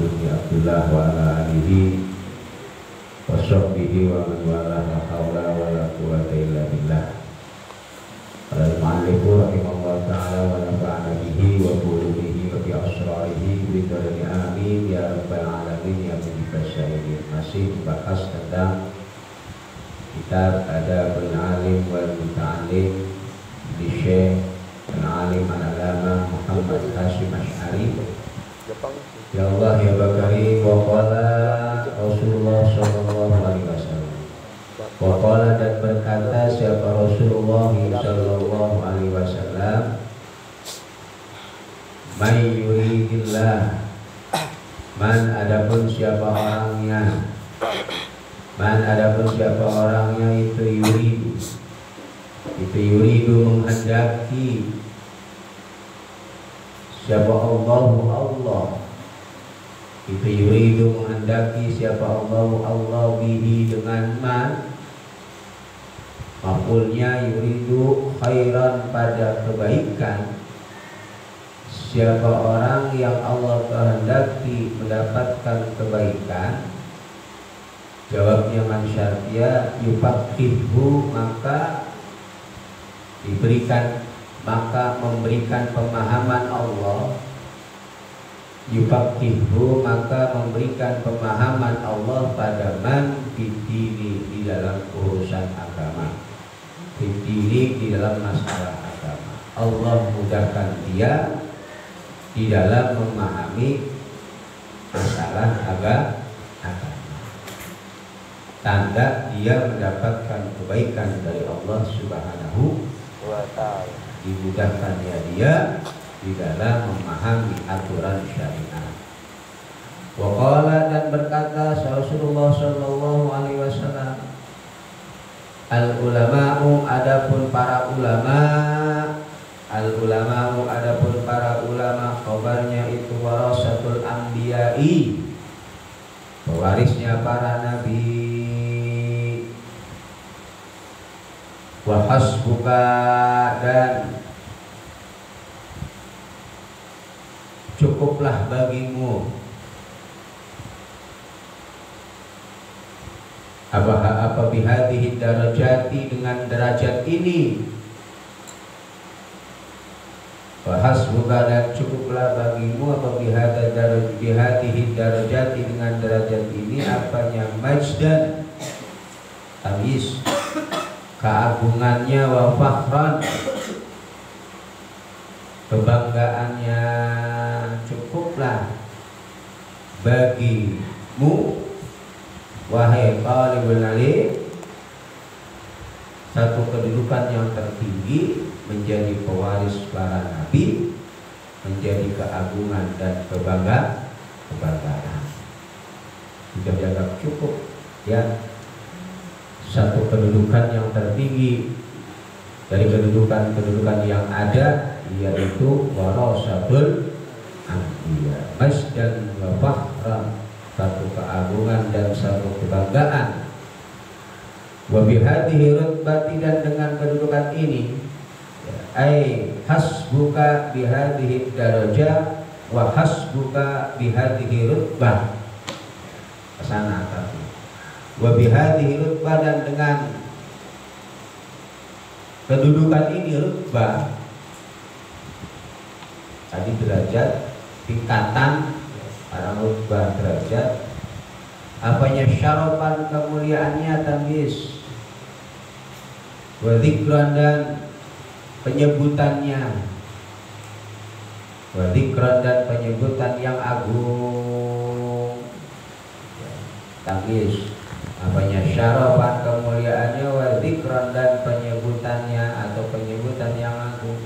Muhammad bin Abdullah wa ala alihi wa sahbihi wa man wala la haula wa la quwwata illa billah. Qala al-mu'allifu rahimahullah ta'ala wa nafa'ana bihi wa qulubihi wa bi asrarihi bi dzarri amin ya rabbal alamin ya mubasyirin. Masih membahas tentang kitab Adabul Alim wal Muta'allim di Syekh Al-Alim Al-Alama Muhammad Hashim Asy'ari. Ya Allah ya Bakari wa qala Rasulullah sallallahu alaihi wasallam. Wa qala, dan berkata siapa Rasulullah sallallahu alaihi wasallam, may yuridillah, man adapun siapa orangnya, man adapun siapa orangnya itu yuridu menghendaki, siapa Allah itu yuridu menghendaki siapa Allah bihi dengan man, maf'ulnya yuridu khairan pada kebaikan. Siapa orang yang Allah kehendaki mendapatkan kebaikan, jawabnya man syartiyah, yufaqihu, maka memberikan pemahaman Allah, yufaqihu, maka memberikan pemahaman Allah pada man fitini, di dalam urusan agama, fitini, di dalam masalah agama. Allah mudahkan dia di dalam memahami masalah agama. Tanda dia mendapatkan kebaikan dari Allah Subhanahu wa ta'ala, dimudahkannya dia di dalam memahami aturan syariat. Wa qala, dan berkata Rasulullah sallallahu alaihi wasallam, al ulama'u, adapun para ulama, al ulama'u, adapun para ulama, kabarnya itu warasatul anbiya'i, pewarisnya para nabi. Wa hasbuka, dan cukuplah bagimu apa bihadhihi darajati, dengan derajat ini. Wa hasbuka, dan cukuplah bagimu apa bihadhihi darajati, dengan derajat ini. Apanya? Majdan, tamis, keagungannya, wa fakhran, kebanggaannya. Cukuplah bagimu, wahai talibul alim, satu kedudukan yang tertinggi, menjadi pewaris para nabi, menjadi keagungan dan kebanggaan. Sudah dianggap cukup ya, satu kedudukan yang tertinggi dari kedudukan yang ada, yaitu warasatul anbiya, masdan wa fakhran, satu keagungan dan satu kebanggaan. Wa bihadhihi rutbati, dan dengan kedudukan ini, ai hasbuka bihadhihi darajah wa hasbuka bihadhihi rutbah, kesana tadi. Wa bihadhihi rutbah, dan dengan kedudukan ini, rutbah tadi derajat, tingkatan, para rutbah derajat. Apanya? Syarafan, kemuliaannya, tamis, wa dzikran, dan penyebutannya, wa dzikran, dan penyebutan yang agung, tamis. Apanya? Syarafan, kemuliaannya, wa dzikran, dan penyebutannya atau penyebutan yang agung.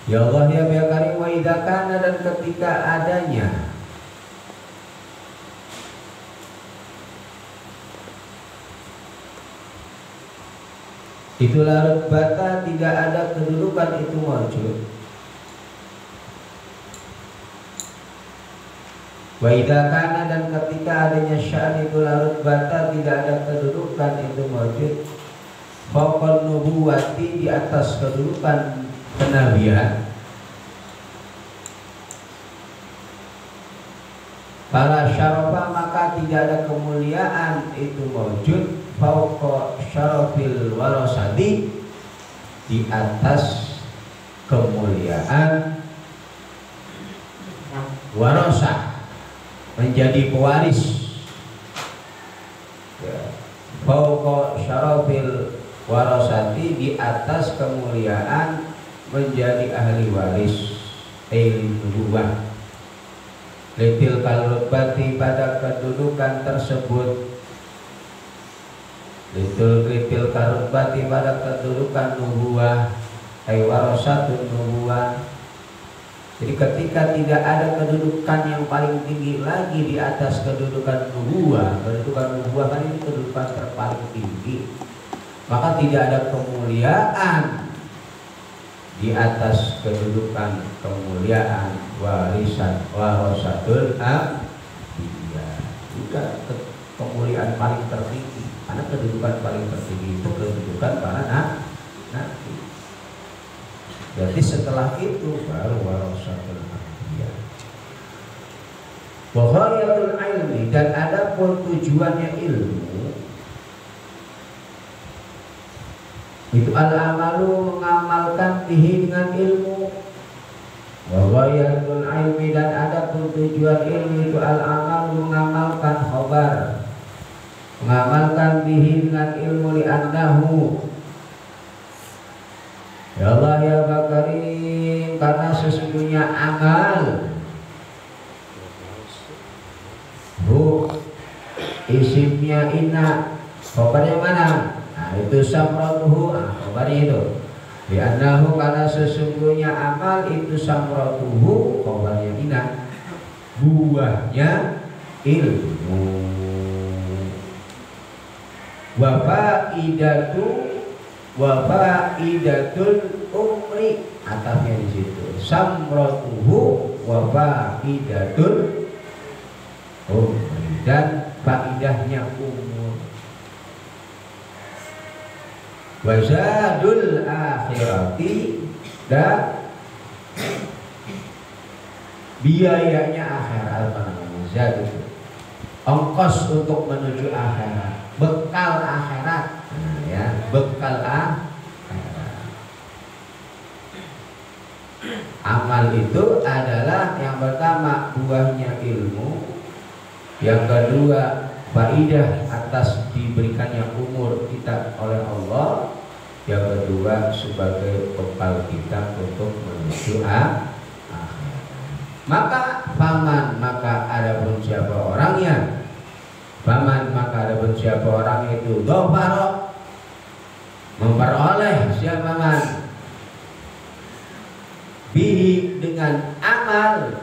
Ya Allah ya Karim, wa idza kana, dan ketika adanya itulah rutbata, tidak ada kedudukan itu wujud. Wa idza kana, dan ketika adanya sya'an itulah rutbata, tidak ada kedudukan itu wujud. Faqal nubuwati, di atas kedudukan kenabian. Fala syarafa maka tidak ada kemuliaan itu mawjud fauqa syarafil warasati di atas kemuliaan warasah menjadi pewaris ya. Fauqa syarafil warasati di atas kemuliaan menjadi ahli waris nubuwah litil kalrubati pada kedudukan tersebut litil kalrubati pada kedudukan nubuwah warasatun nubuwah. Jadi ketika tidak ada kedudukan yang paling tinggi lagi di atas kedudukan nubuwah, kedudukan nubuwah kan ini kedudukan terpaling tinggi, maka tidak ada kemuliaan di atas kedudukan kemuliaan warisan warasatul ambiyah. Juga kemuliaan paling tertinggi, karena kedudukan paling tertinggi itu kedudukan para nabi. Jadi setelah itu baru warasatul ambiyah. Wa ghayatul ilmi, dan ada pun tujuannya ilmu itu al-amalu mengamalkan bihi dengan ilmu. Wa ghayatul ilmi, dan ada pun tujuan ilmu itu al-amalu mengamalkan khabar, mengamalkan bihi dengan ilmu li'annahu ya Allah ya Bakarim, karena sesungguhnya amal bu isimnya inna, khabarnya mana? Nah itu samratuhu, khabarnya itu li'annahu, karena sesungguhnya amal itu samratuhu, khabarnya inna, buahnya ilmu. Wa faidatul umri, atapnya di situ samratuhu wa faidatul umri, dan faidahnya umur. Wazadul akhirati, dan biayanya akhirat. Apa namanya? Zad itu ongkos untuk menuju akhirat, bekal akhirat. Nah, ya, bekal akhirat. Amal itu adalah yang pertama buahnya ilmu, yang kedua faidah atas diberikannya umur kita oleh Allah, yang kedua sebagai bekal kita untuk menuju akhirat. Maka faman, maka ada pun siapa orangnya, faman maka ada pun siapa orang itu dhafara, memperoleh siapa man bihi dengan amal,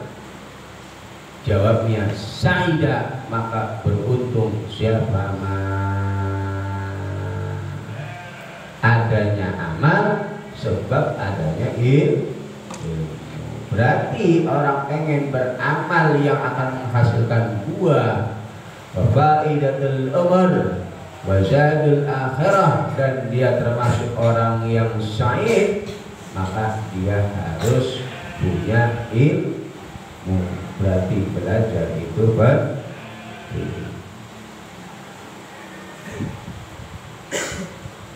jawabnya saida, maka beruntung siapa man. Adanya amal sebab adanya ilmu. Berarti orang pengen beramal yang akan menghasilkan buah faidatul umur wa zadul akhirah, dan dia termasuk orang yang sa'id, maka dia harus punya ilmu. Berarti belajar itu penting.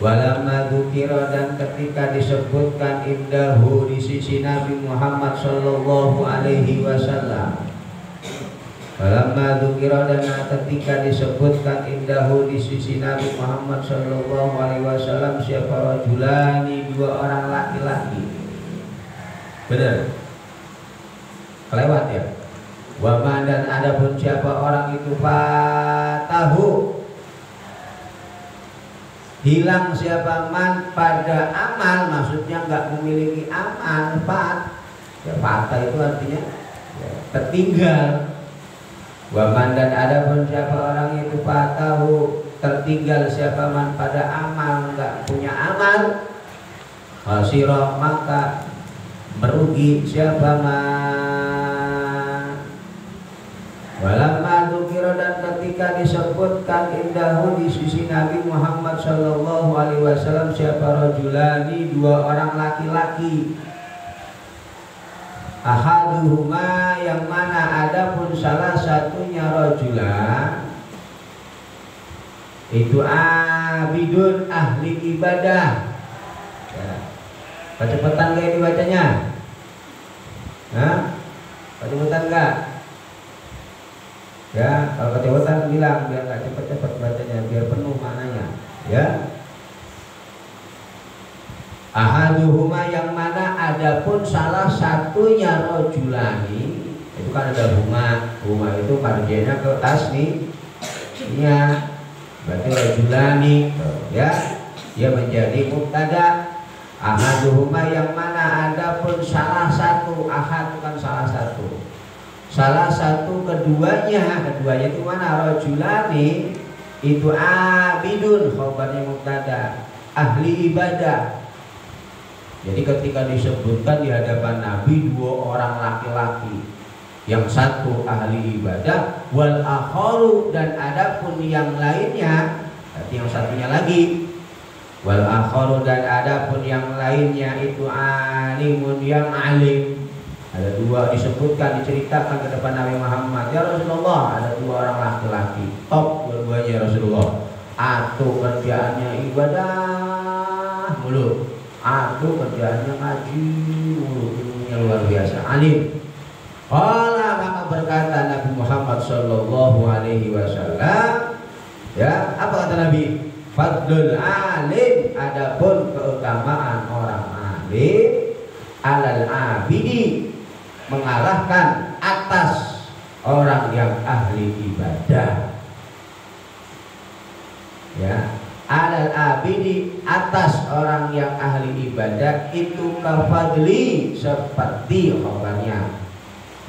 Walamma dzukira, dan ketika disebutkan indahu di sisi Nabi Muhammad sallallahu alaihi wasallam. Walamma dzukira, dan ketika disebutkan indahu di sisi Nabi Muhammad sallallahu alaihi wasallam siapa rajulani, dua orang laki-laki. Benar? Kelewat ya? Wa man, dan adapun siapa orang itu fatahu, hilang siapa man pada amal, maksudnya nggak memiliki amal. Ya, fata itu artinya ya, tertinggal. Waman, dan ada pun siapa orang itu fatahu, tertinggal siapa man pada amal, nggak punya amal, khasirah, maka merugi siapa man. Walamma dzukira, dan ketika disebutkan indahu di sisi Nabi Muhammad sallallahu alaihi wasallam siapa rajulani, dua orang laki-laki. Ahaduhuma, yang mana adapun salah satunya rajulan itu abidun ahli ibadah. Ya. Kecepatan gak ini bacanya? Hah? Kecepatan gak? Ya, kalau kecepatan bilang biar gak cepet-cepet bacanya, biar penuh maknanya. Ya. Ahaduhuma yang mana adapun salah satunya rojulani, itu kan ada huma itu marjanya ke tasninya, berarti rojulani, ya, dia menjadi mubtada. Ahaduhuma yang mana adapun salah satu, ahad bukan salah satu keduanya itu mana rojulani itu abidun, khabarnya mubtada, ahli ibadah. Jadi ketika disebutkan di hadapan Nabi dua orang laki-laki, yang satu ahli ibadah, wal akharu, dan adapun yang lainnya, berarti yang satunya lagi, wal akharu, dan adapun yang lainnya itu alimun, yang alim. Ada dua disebutkan, diceritakan ke depan Nabi Muhammad, ya Rasulullah, ada dua orang laki-laki, top dua-duanya Rasulullah. Atau kerjaannya ibadah mulu, atau kerjaannya ngaji mulu, ilmunya luar biasa, alim. Qala, maka berkata Nabi Muhammad sallallahu alaihi wasallam, ya, apa kata Nabi? Fadlul alim, adapun keutamaan orang alim, alal abidi, mengalahkan atas orang yang ahli ibadah. Ya, alal abidi, atas orang yang ahli ibadah, itu kafadli, seperti khabarnya.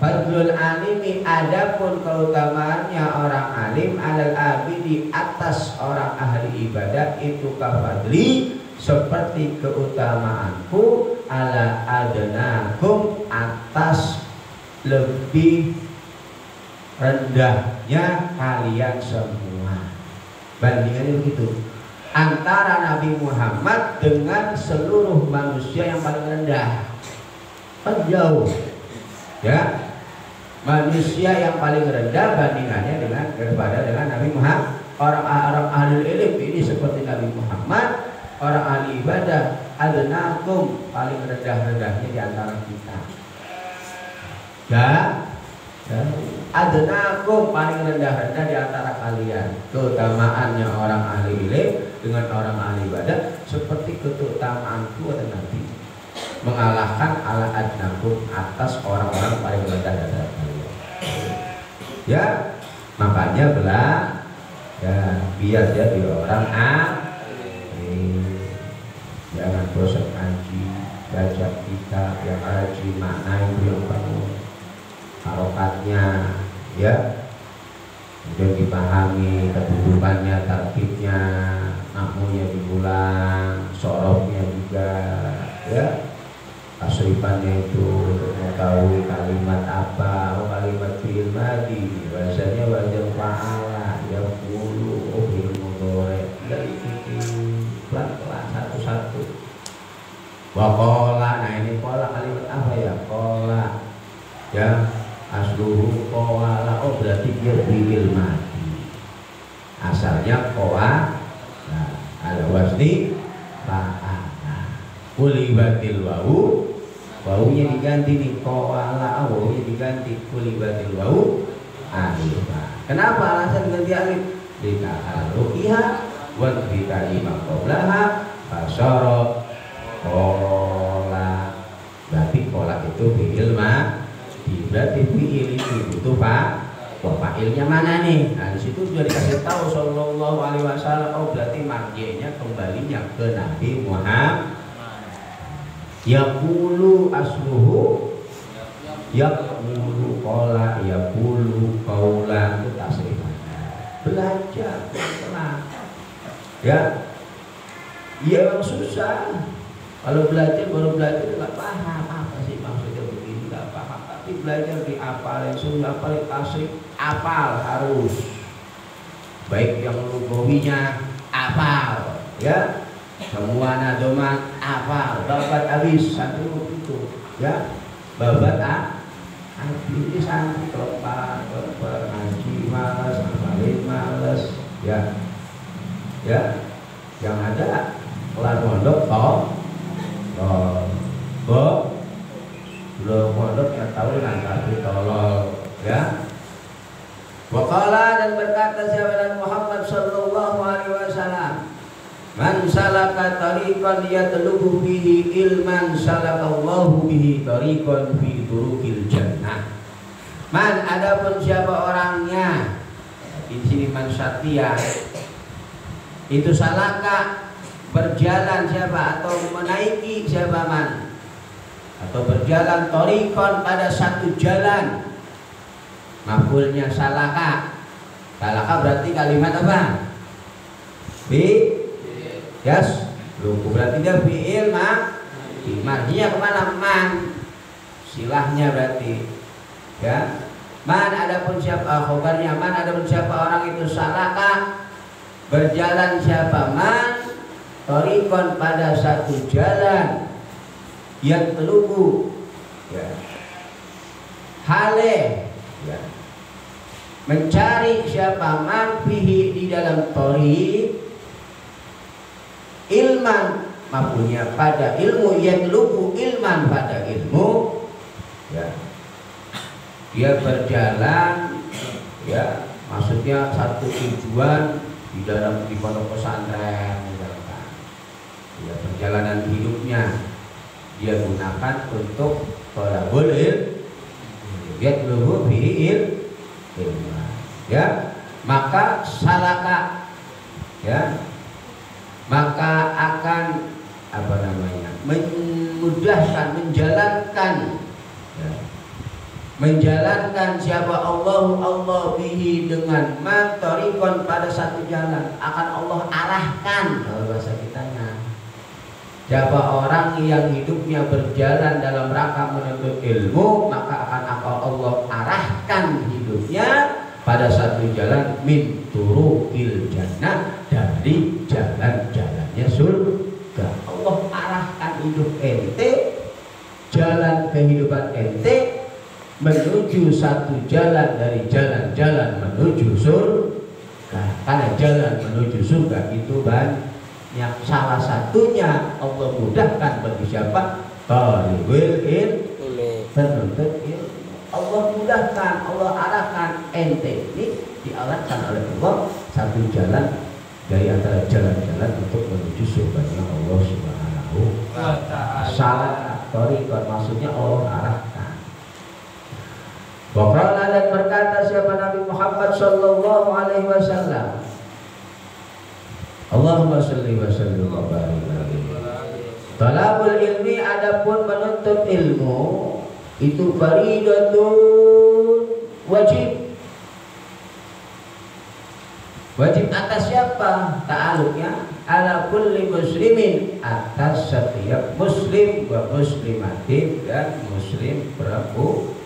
Fadlul alimi, adapun keutamaannya orang alim, alal abidi, atas orang ahli ibadah, itu kafadli, seperti keutamaanku, ala adnakum, atas lebih rendahnya kalian semua. Bandingannya begitu, antara Nabi Muhammad dengan seluruh manusia yang paling rendah, kan jauh, ya. Manusia yang paling rendah bandingannya daripada dengan Nabi Muhammad. Orang ahli ilmu ini seperti Nabi Muhammad, orang ahli ibadah adnakum, paling rendah-rendahnya di antara kita. Ya, adnakum, paling rendah-rendah di antara kalian. Keutamaannya orang ahli ilmu dengan orang ahli ibadah seperti keutamaanku kata Nabi, mengalahkan ala adnakum, atas orang-orang paling rendah dari kalian. Ya, makanya ya, biar jadi orang jangan bosan ngaji, baca kitab yang ngaji, makna itu yang penuh harokatnya, ya, kemudian dipahami kedudukannya, tartibnya, nahmunya diulang, sorofnya juga, ya, tasrifannya itu untuk mengetahui kalimat apa, kalimat fi'il madhi, bahasanya wajah fa'ala, ya qulu, ilmu dore, dari pelan-pelan satu-satu. Wa qala, nah ini qala kalimat apa ya? Qala, ya, asluhu qala, oh berarti dia fi'il madhi, asalnya qala, nah, ala wasni fa'ala, kulibatil wawu, wawunya diganti nih, qala, wawunya diganti, kulibatil wawu alif. Kenapa alasan ganti alif? Lita al-ruqiyah wa lita lima qablaha fasyara qala. Berarti qala itu fi'il madhi, berarti fi'il itu butuh fa'ilnya mana nih? Nah, disitu sudah dikasih tahu sallallahu alaihi wasallam, oh berarti marji'nya kembalinya ke Nabi Muhammad. Yaqulu asluhu, yaqulu qala, yaqulu qaulan, itu tasrifannya. Belajar pelan, ya. Ya memang susah. Kalau baru belajar nggak paham apa sih maksudnya begini, nggak paham. Tapi belajar dihafalin, suruh hafalin tasrif, hafal harus. Baik yang lugawinya hafal, ya. Semua nadoman apa, babat habis satu itu, ya, babat habis, ini santri kelompok qala dan berkata sahabat Muhammad sallallahu alaihi wasallam, man salaka tariqan yatlubu bihi ilman salakallahu bihi tariqan fi turukil jannah. Man, adapun siapa orangnya, di sini man satya itu salaka berjalan siapa atau menaiki siapa man atau berjalan tariqan pada satu jalan. Maf'ulnya salaka. Salaka berarti kalimat apa? Yes, luku berarti dia fi'il marjinya kemana? Man, silahnya berarti ya. Man adapun siapa khobarnya, man adapun siapa orang itu salaka berjalan siapa man tariqan pada satu jalan yang telugu ya. Hale ya. Mencari siapa man fihi di dalam tariq ilman mapunya pada ilmu yang lugu ilman pada ilmu ya. Dia berjalan ya, maksudnya satu tujuan di dalam di pondok pesantren misalkan ya, perjalanan hidupnya dia gunakan untuk thalabul ilm yatlubu bihi ilman ya, maka salaka ya, maka akan apa namanya memudahkan menjalankan ya, menjalankan siapa Allah bihi dengan man tariqan pada satu jalan, akan Allah arahkan kalau bahasa kitanya. Siapa orang yang hidupnya berjalan dalam rangka menuntut ilmu, maka akan Allah arahkan hidupnya pada satu jalan min turukil jannah, dari jalan-jalannya surga. Allah arahkan hidup ente, jalan kehidupan ente menuju satu jalan dari jalan-jalan menuju surga. Karena jalan menuju surga itu banyak. Salah satunya Allah mudahkan bagi siapa? Talibul ilmi, penuntut ilmu. Allah mudahkan, Allah arahkan ente ini diarahkan oleh Allah satu jalan dari antara jalan-jalan untuk menuju surganya Allah Subhanahu wa ta'ala. Salah tariqan maksudnya Allah arahkan. Waqala dan berkata siapa Nabi Muhammad sallallahu alaihi wasallam, Allahumma sholli wa sallim wa barik alaihi. Talabul ilmi adapun menuntut ilmu itu faridatun wajib. Wajib atas siapa? Ta'aluknya ala kulli muslimin, atas setiap muslim wa muslimatin dan muslim perempuan.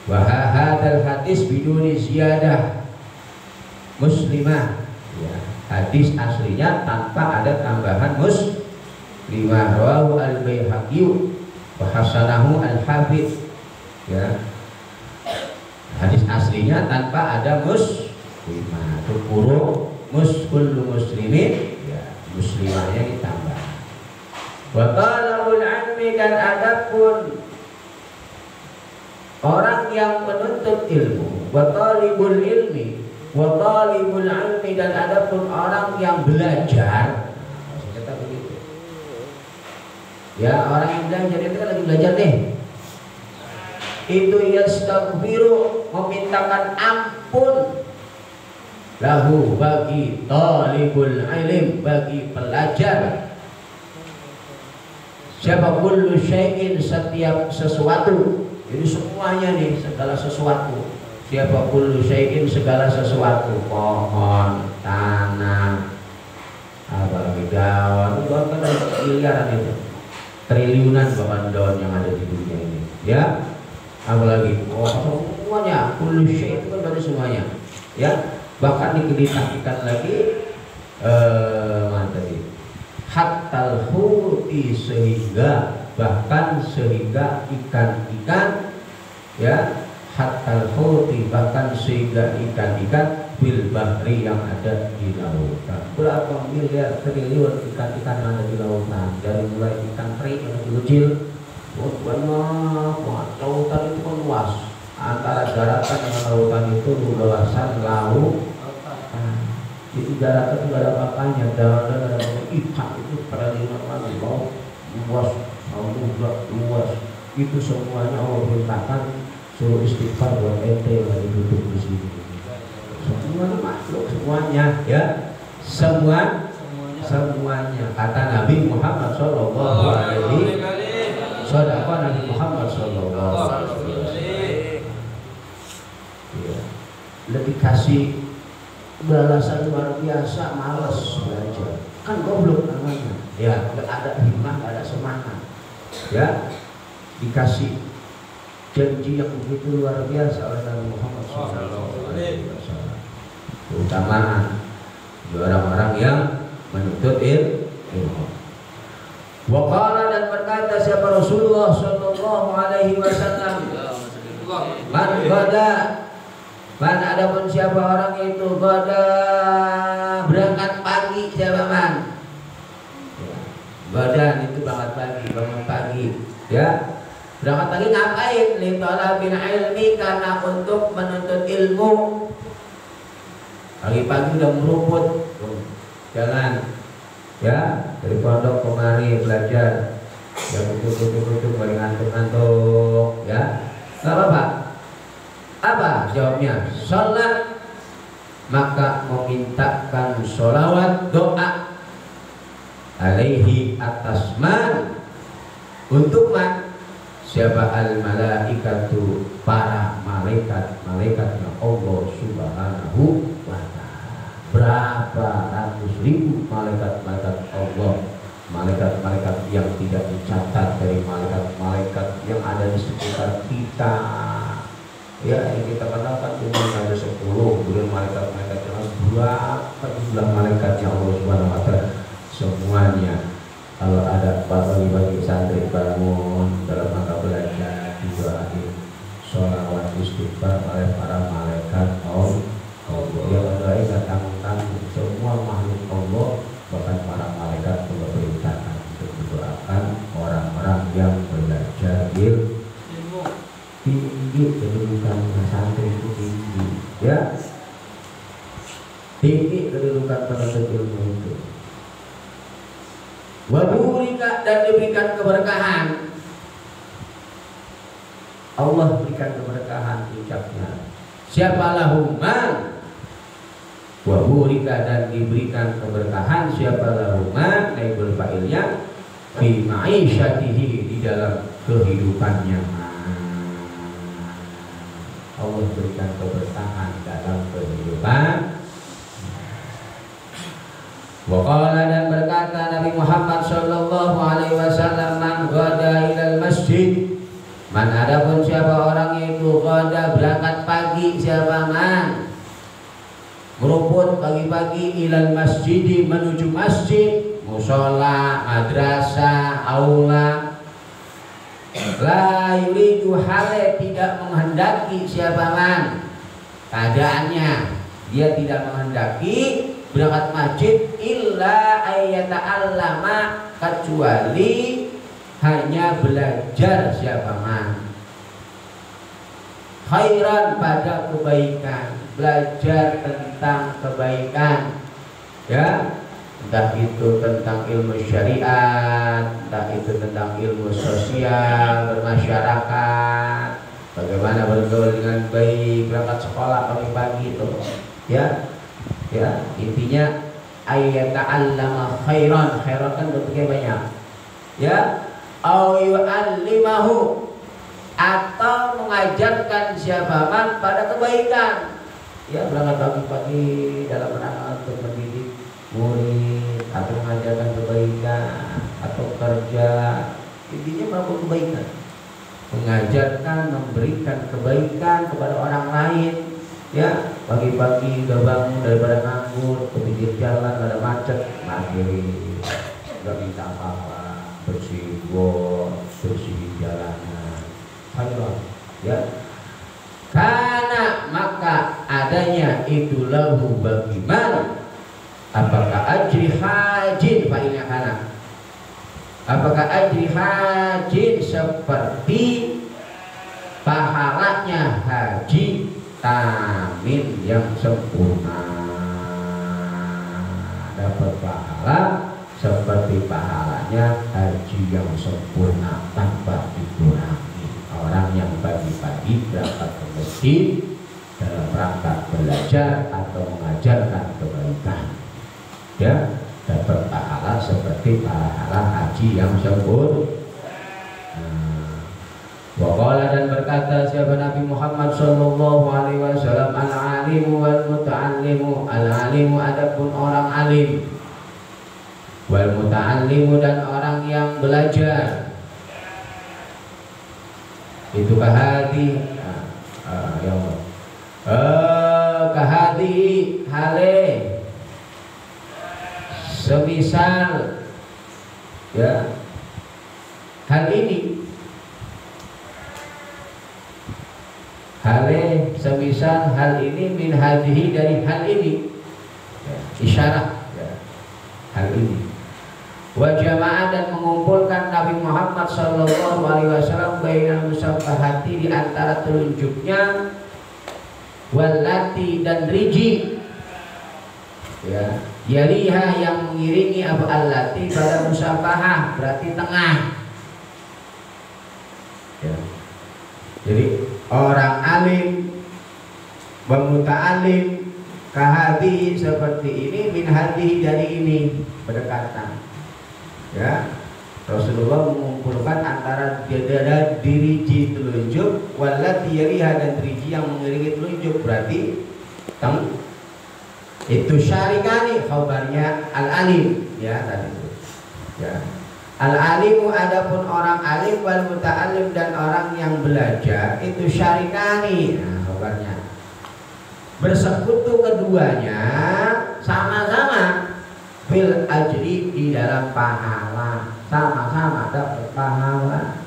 Wa hadzal hadis biduni ziyadah muslimah ya, hadis aslinya tanpa ada tambahan muslimah. Rawahu al-Baihaqi wa hasanahu al-Hafidz ya, hadis aslinya tanpa ada muslimah, itu huruf kullu muslimin ya, muslimahnya ditambah. Wa talabul ilmi dan adapun orang yang menuntut ilmu, wa talibul ilmi wa talibul ilmi dan adapun orang yang belajar, kata begitu ya, orang yang belajar itu kan lagi belajar nih, itu yastaghfiru memintakan ampun lahu bagi talibul ilm, bagi pelajar siapa kullu syai'in setiap sesuatu, jadi semuanya nih segala sesuatu. Siapa kullu syai'in segala sesuatu, pohon, tanah, apalagi daun kan ada miliaran itu, triliunan bahkan daun yang ada di dunia ini ya, apalagi semuanya kullu syai' itu kan berarti semuanya ya, bahkan diketahui lagi tadi hatta huti, sehingga bahkan sehingga ikan-ikan ya, hatta huti bahkan sehingga ikan-ikan bil bahri yang ada di lautan. Berapa miliar triliun ikan-ikan yang ada di lautan, dari mulai ikan teri yang kecil, banyak, lautan itu kan luas, dikatakan dengan lautan itu luasan laut. Itu daratan itu nggak ada apa-apanya, daratan ada ikan itu peralihan lagi laut luas, samudra luas. Itu semuanya Allah perintahkan suruh istighfar buat ente yang lagi duduk di sini. Semuanya makhluk, semuanya ya, semuanya. Kata Nabi Muhammad Sallallahu Alaihi Wasallam, Nabi Muhammad Sallallahu Alaihi Wasallam. Ya, lebih kasih balasan luar biasa, malas belajar. Kan goblok namanya. Ya, nggak ada himmah, nggak ada semangat. Ya, dikasih janji yang begitu luar biasa oleh Nabi Muhammad Sallallahu Alaihi Wasallam. Keutamaan orang-orang yang menuntut ilmu. Waqala dan berkata siapa Rasulullah Sallallahu Alaihi Wasallam, man adapun siapa orang itu gada berangkat pagi siapa man? Badan itu berangkat pagi, bangun pagi, ya. Berangkat pagi ngapain? Li talabil ilmi, karena untuk menuntut ilmu. Pagi-pagi udah merumput, jangan ya dari pondok kemari belajar, ya kutuk paling ngantuk ya, nggak apa-apa. Apa jawabnya? Sholat, maka memintakan sholawat doa alaihi atas man, untuk man siapa? Al malaikatu, para malaikatnya Allah Subhanahu wa ta'ala. Berapa ratus ribu malaikat Allah, malaikat yang tidak dicatat dari malaikat yang ada di sekitar kita. Ya, yang kita kenal kan cuma ada 10, kemudian malaikat yang berapa jumlah malaikatnya Allah Subhanahu wa ta'ala. Semuanya kalau ada bagi santri bangun dalam rangka belajar, didoain sholawat istighfar oleh para malaikat Allah. Yang doain gak tanggung-tanggung, semua makhluk Allah, bahkan para malaikat juga perintahkan untuk mendoakan orang-orang yang belajar ilmu. Tinggi kedudukan santri itu tinggi, ya. Tinggi kedudukan penuntut ilmu itu. Waburika, dan diberikan keberkahan. Allah berikan keberkahan ucapnya. Siapa lahuman? Waburika, dan diberikan keberkahan. Siapa lahuman? Naibul fa'ilnya fi ma'isyatihi, di dalam kehidupannya. Allah berikan keberkahan dalam kehidupan. Waqala, dan berkata Nabi Muhammad Sallallahu Alaihi Wasallam, man ghada ilal masjid, man adapun siapa orang itu ghada berangkat pagi, siapa man merumput pagi-pagi ilal masjid, menuju masjid, musola, madrasah, aula, la yuridu, hale tidak menghendaki siapa man, keadaannya dia tidak menghendaki berangkat masjid, illa ayyata allama, kecuali hanya belajar siapa man, khairan, pada kebaikan, belajar tentang kebaikan, ya, entah itu tentang ilmu syariat, entah itu tentang ilmu sosial bermasyarakat, bagaimana bergaul dengan baik, berangkat sekolah pagi-pagi itu, ya. Ya, intinya ayat ta'allama khairan, khairan kan bentuknya banyak, ya, au yu'allimahu, atau mengajarkan siapa man pada kebaikan, ya, berangkat pagi-pagi dalam rangka untuk mendidik murid, atau mengajarkan kebaikan, atau kerja, intinya melakukan kebaikan, mengajarkan, memberikan kebaikan kepada orang lain. Ya, pagi-pagi udah bangun daripada nganggur ke pinggir jalan ada macet, akhirnya nggak minta apa-apa, bersih got, bersih jalanan, khairan, ya. Karena maka adanya itu lahu bagi man, apakah ajri hajin, fa'ilnya kana, apakah ajri hajin seperti pahalanya haji, tamin yang sempurna, dapat pahala seperti pahalanya haji yang sempurna tanpa dikurangi. Orang yang pagi-pagi berangkat ke masjid dalam rangka belajar atau mengajarkan kebaikan, ya dapat pahala seperti pahala haji yang sempurna. Waqala dan berkata siapa Nabi Muhammad sallallahu alaihi wasallam, al-alimu wal muta'allimu, al-alimu adapun orang alim, wal muta'allimu dan orang yang belajar, itu kahadi kahadi hale semisal, ya hal ini, hale semisal hal ini, min hadhihi dari hal ini, ya, isyarat, ya, hal ini. Wa jamaah dan mengumpulkan Nabi Muhammad sallallahu alaihi wasallam bainal musabbahati di antara telunjuknya, wallati dan riji, ya yaliha yang mengiringi apa allati pada musabbahah berarti tengah, ya. Jadi orang alim bermuta'alim kahadi seperti ini, min hadi dari ini berdekatan, ya. Rasulullah mengumpulkan antara diriji telunjuk, wallati yaliha dan diriji yang mengiringi telunjuk berarti itu syarikani, khabarnya al-alim, ya tadi itu, ya. Al-alimu adapun orang alim, wal muta'alim dan orang yang belajar itu syarikani, nah khabarnya bersekutu keduanya sama-sama fil ajri di dalam pahala, sama-sama dapat pahala,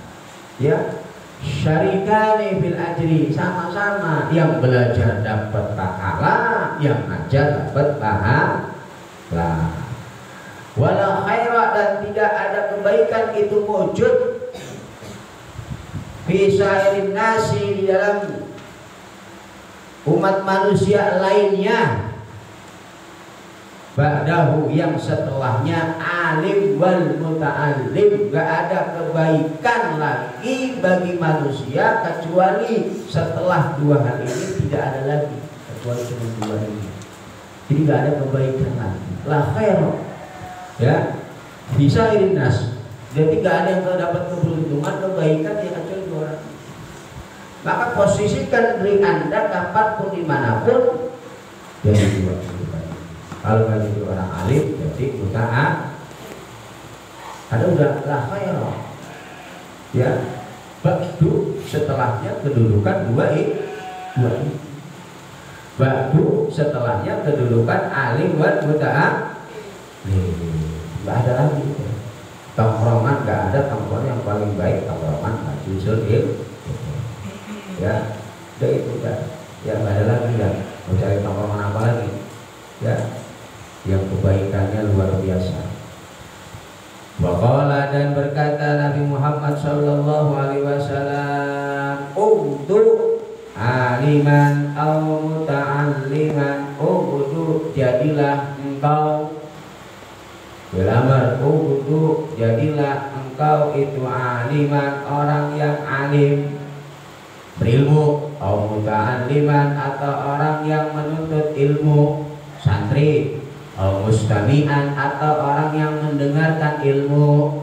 ya syarikani fil ajri, sama-sama yang belajar dapat pahala, yang ajar dapat pahala. Wala khaira dan tidak ada kebaikan itu wujud fi sairin nasi di dalam umat manusia lainnya, ba'dahu yang setelahnya alim wal muta'alim, gak ada kebaikan lagi bagi manusia kecuali setelah dua hal ini tidak ada lagi, kecuali cuma dua ini. Jadi gak ada kebaikan lagi. La khair, ya bisa irinas. Jadi gak ada yang dapat keberuntungan kebaikan ya kecuali dua orang. Maka posisikan diri Anda kapanpun dimanapun jadi dua kehidupan. Kalau bagi orang alim jadi muta'ah, ada udah la khair, ya ba'du setelahnya kedudukan dua ini. Ba'du setelahnya kedudukan alim wa muta'ah. Nggak ada lagi. Tongkrongan nggak ada, tongkrongan yang paling baik tongkrongan majusul ilmu. Ya, udah itu kan. Ya nggak ada lagi kan. Mau cari tongkrongan apa lagi? Ya, yang kebaikannya luar biasa. Waqala dan berkata Nabi Muhammad sallallahu alaihi wasallam, "Udu aliman au muta'alliman." Udu jadilah engkau, belamar udu jadilah engkau itu aliman orang yang alim berilmu, au muta'alliman atau orang yang menuntut ilmu santri, au mustami'an atau orang yang mendengarkan ilmu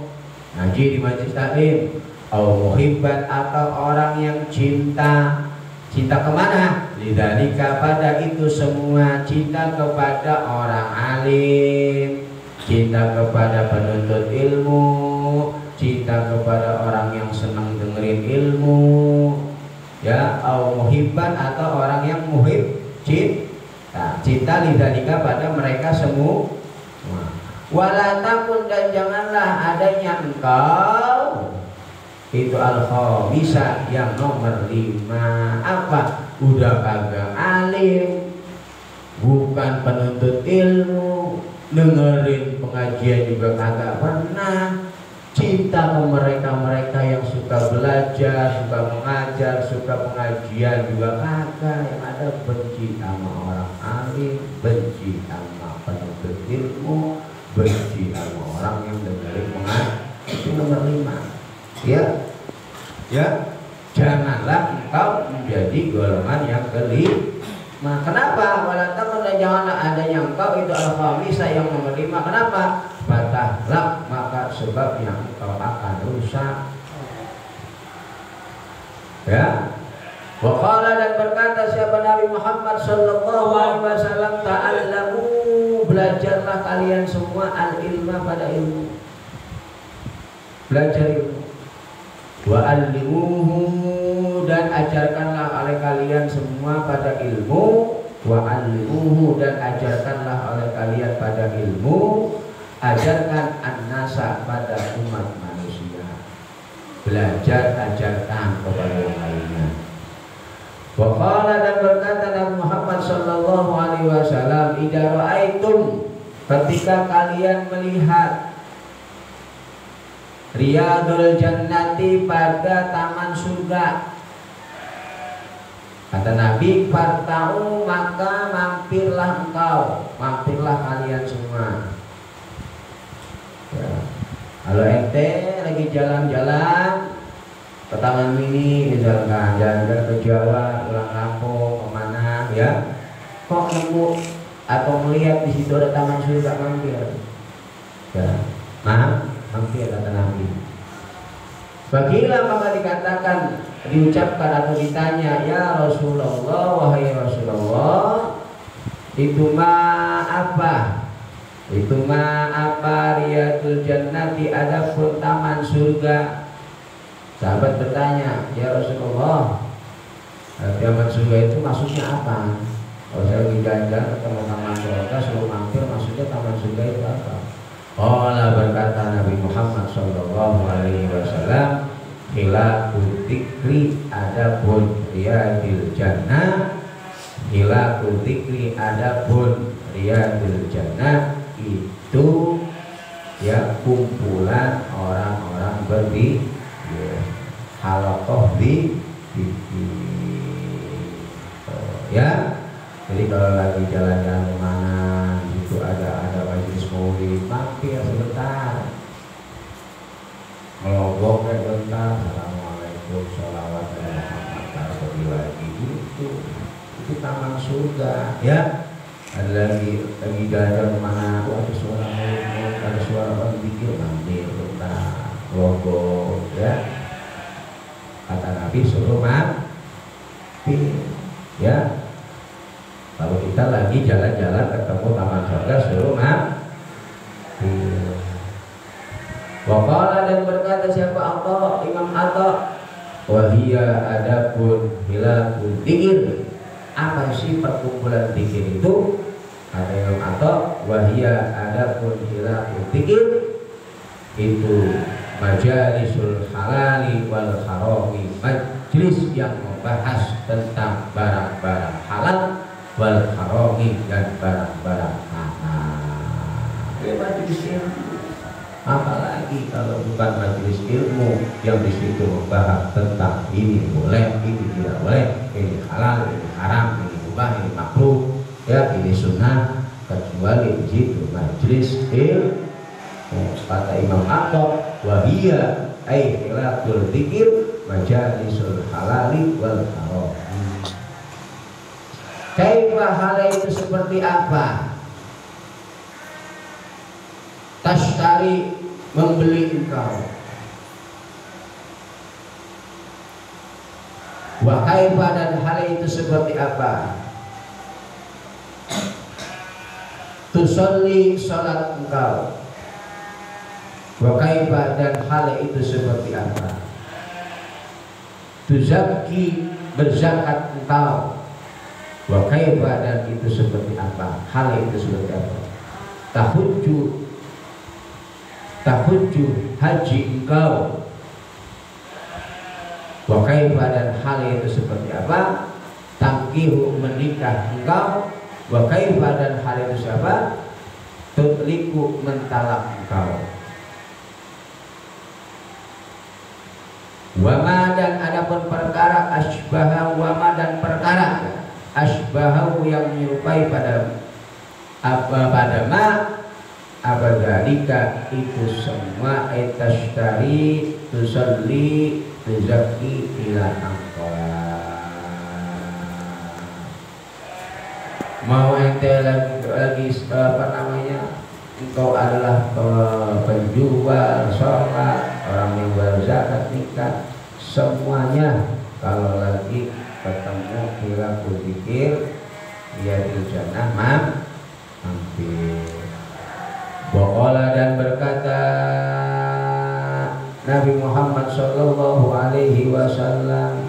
ngaji di majelis taklim, au muhibban atau orang yang cinta. Cinta kemana? Lidzalika pada itu semua, cinta kepada orang alim, cinta kepada penuntut ilmu, cinta kepada orang yang senang dengerin ilmu, ya, au muhibban atau orang yang muhib cinta. Cinta lidzalika pada mereka semua. Wala takun dan janganlah adanya engkau itu al-khamisah yang nomor 5. Apa? Udah kagak alim, bukan penuntut ilmu, dengerin pengajian juga kagak pernah, cinta ke mereka-mereka yang suka belajar, suka mengajar, suka pengajian juga kagak. Yang ada benci sama orang alim, benci sama penuntut ilmu, benci sama orang yang dengerin mengaji. Itu nomor 5. Ya, janganlah engkau menjadi golongan yang kelima. Kenapa? Wala takun, janganlah adanya engkau itu al-khamisah yang nomor 5. Kenapa? Batahlah, maka sebab yang engkau akan rusak. Ya. Waqala, dan berkata siapa Nabi Muhammad sallallahu alaihi wasallam, ta'allamu, belajarlah kalian semua al-ilma, pada ilmu. Belajar ilmu. Wa allimuhu, dan ajarkanlah oleh kalian semua pada ilmu. Wa allimuhu, dan ajarkanlah oleh kalian pada ilmu. Ajarkan an-nasa, pada umat manusia. Belajar, ajarkan kepada yang lainnya. Wa qala, dan berkata Nabi Muhammad sallallahu alaihi wasallam, idza ra'aitum, ketika kalian melihat riyadul jannati, pada taman surga, kata Nabi, farta'u, maka mampirlah engkau, mampirlah kalian semua. Ya. Kalau ente lagi jalan-jalan ke Taman Mini misalkan, jalan-jalan ke Jawa, pulang kampung, kemana ya, kok nemu atau melihat di situ ada taman surga, mampir. Ya, mampir, kata Nabi. Bagilah, maka dikatakan, diucapkan atau ditanya, ya Rasulullah, wahai Rasulullah, itu apa? Itu apa riyadul jannati, adapun taman surga. Sahabat bertanya, ya Rasulullah, taman surga itu maksudnya apa? Kalau saya lagi jalan-jalan ketemu taman surga, suruh mampir, maksudnya taman surga itu apa? Allah, berkata Nabi Muhammad sallallahu alaihi wasallam, khilaful dzikri, adapun riyadil jannah, khilaful dzikri, adapun riyadil jannah, itu ya kumpulan orang-orang berzikir, halaqah di ya. Jadi kalau lagi jalan-jalan kemana itu ada majelis maulid, mampir sebentar, ngelobok sebentar, assalamualaikum, sholawat Muhammad lagi, itu taman surga ya. Ada lagi jalan-jalan kemana, ada suara maulid, ada suara orang pikir, mampir sebentar, ngelobok ya. Kata Nabi suruh mampir ya. Kalau kita lagi jalan-jalan ketemu taman surga, suruh mampir. Waqala, dan berkata siapa Allah, Imam Atta, wahia, adapun hilaful dzikir, apa sih perkumpulan dzikir itu? Kata Imam Atta, wahia, adapun hilaful dzikir, itu majalisul halali wal harami, majlis yang membahas tentang barang-barang halal wal harami, dan barang-barang haram. Majelis ilmu, apalagi kalau bukan majelis ilmu yang di situ membahas tentang ini boleh, ini tidak boleh, ini halal, ini haram, ini mubah, ini makruh, ya ini sunnah, kecuali di situ majelis ilmu. Kata Imam Atta, wahia ay khilaful dzikir majalisul halali wal haram. Kaifa, hal itu seperti apa? Tashtari, membeli engkau. Wa kaifa, dan hal itu seperti apa? Tusolli, salat engkau. Wa kaifa, dan hal itu seperti apa? Tuzakki, berzakat engkau. Wa kaifa, dan itu seperti apa? Hal itu seperti apa? Tahujju, haji engkau. Wa kaifa, dan hal itu seperti apa? Tangkihu, menikah engkau. Wa kaifa, dan hal itu siapa? Tutliku, mentalak engkau. Wama dan adapun perkara asbaha, wama dan perkara asbahu yang menyerupai pada ma apa dalika itu semua etashtari tusalli tuzaki ila angkola. Mau ente lagi apa namanya, engkau adalah penjual, sholat, orang yang berzakat, nikah, semuanya kalau lagi ketemu hilaful dzikir ya di jannah mampir. Waqala dan berkata Nabi Muhammad sallallahu alaihi wasallam,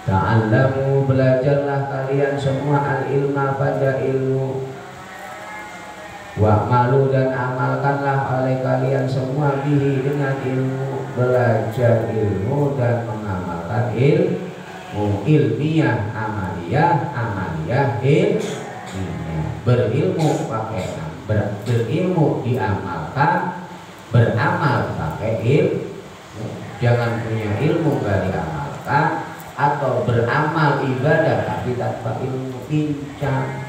ta'allamu, belajarlah kalian semua al-ilma pada ilmu, wa'malu dan amalkanlah oleh kalian semua bihi dengan ilmu, belajar ilmu dan mengamalkan ilmu, ilmiah amaliyah, amaliyah ilmiah, berilmu pakai berilmu diamalkan, beramal pakai ilmu. Jangan punya ilmu gak diamalkan, atau beramal ibadah tapi tanpa ilmu, pincang.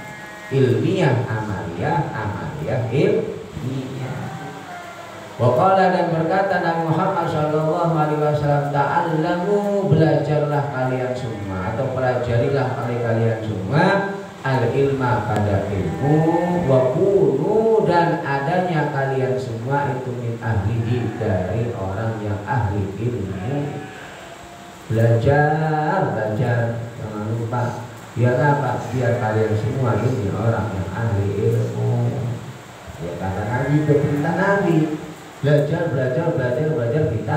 Ilmiah amaliyah, amaliyah ilmiah. Waqala dan berkata Nabi Muhammad sallallahu alaihi wasallam, ta'allamu, belajarlah kalian semua atau pelajarilah oleh kalian semua al-ilma pada ilmu, wa kunu dan adanya kalian semua itu min ahlihi, dari orang yang ahli ilmu. Belajar, jangan lupa. Biar apa? Biar kalian semua ini orang yang ahli ilmu. Ya kata Nabi, itu perintah Nabi. Belajar perintah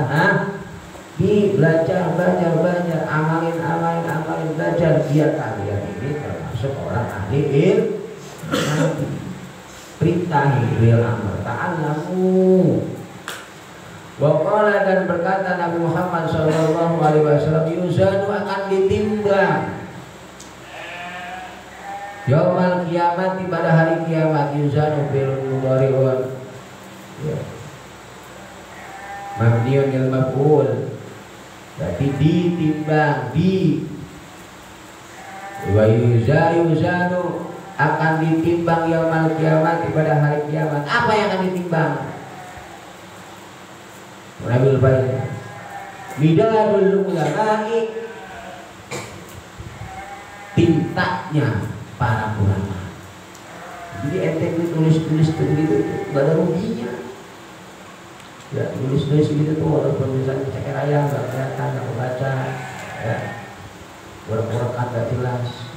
Nabi. Belajar, amalin, belajar. Biar kalian ini termasuk orang ahli ilmu. Perintah bil amr ta'allamu. Waqala dan berkata Nabi Muhammad sallallahu alaihi wasallam, yuzanu akan ditimbang yaumal kiamat, pada hari kiamat, yuzanu bil mudhari'un ya, mabniun lil maf'ul, berarti ditimbang, wa yuzanu akan ditimbang yaumal kiamat, pada hari kiamat. Apa yang akan ditimbang? Nabil baik midadul ulama'i, tintanya para ulama. Jadi ente tulis begitu gak ada ruginya. Ya tulis gitu tuh, walaupun misalnya ceker ayam gak kelihatan, gak baca, ya urak-urak agak jelas,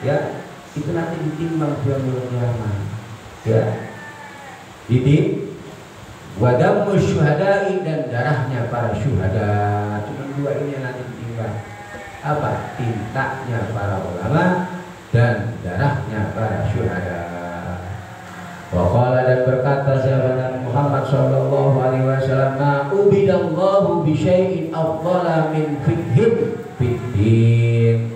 ya itu nanti ditimbang yaumul qiyamah. Ya ditimbang. Wadamu syuhada'i, dan darahnya para syuhada. Cuma dua ini yang nanti ditimbang. Apa? Tintanya para ulama dan darahnya para syuhada. Waqala dan berkata sahabat Muhammad sallallahu alaihi wasallam, ma ubidallahu bi syai'in afdala min fiqhin fiddin.